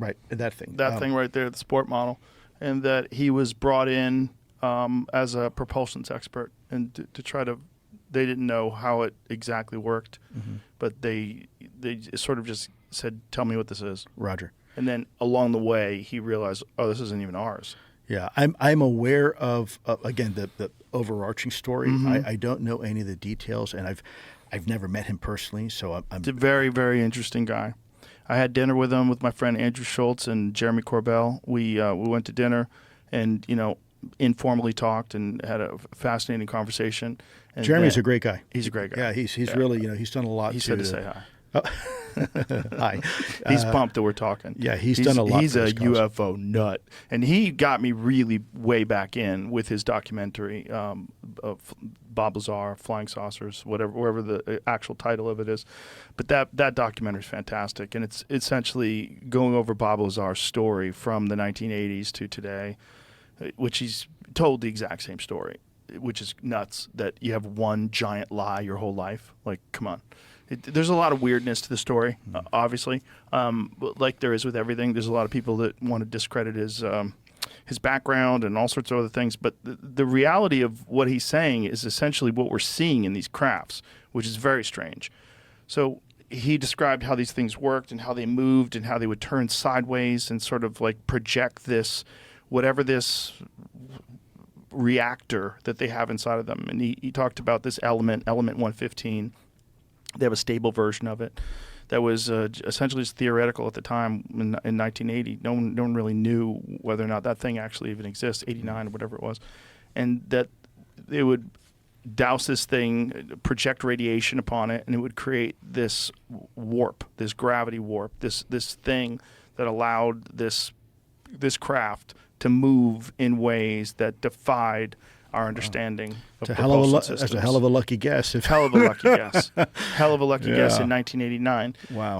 Right, that thing. That thing right there, the sport model. And that he was brought in as a propulsions expert and to try to, they didn't know how it exactly worked, but they sort of just said, tell me what this is. Roger. And then along the way, he realized, oh, this isn't even ours. Yeah, I'm aware of again the overarching story. I don't know any of the details, and I've never met him personally, so I'm It's a very, very interesting guy. I had dinner with him with my friend Andrew Schultz and Jeremy Corbell. We went to dinner, and informally talked and had a fascinating conversation. And Jeremy's a great guy. He's a great guy. Yeah, he's really he's done a lot. He said to say hi. Oh. Hi. He's pumped that we're talking. Yeah, he's done a lot. He's for a this cause. UFO nut, and he got me really way back in with his documentary, of Bob Lazar, Flying Saucers, wherever the actual title of it is. But that documentary is fantastic, and it's essentially going over Bob Lazar's story from the 1980s to today, which he's told the exact same story, which is nuts that you have one giant lie your whole life. Like, come on. There's a lot of weirdness to the story, obviously, like there is with everything. There's a lot of people that want to discredit his background and all sorts of other things. But the reality of what he's saying is essentially what we're seeing in these crafts, which is very strange. So he described how these things worked and how they moved and how they would turn sideways and sort of like project this, whatever this reactor that they have inside of them. And he talked about this element 115. They have a stable version of it that was essentially just theoretical at the time in 1980. No one really knew whether or not that thing actually even exists, 89 or whatever it was. And that they would douse this thing, project radiation upon it, and it would create this warp, this gravity warp, this thing that allowed this craft to move in ways that defied our understanding of propulsion systems. That's a hell of a lucky guess. Hell of a lucky guess. Hell of a lucky guess in 1989. Wow.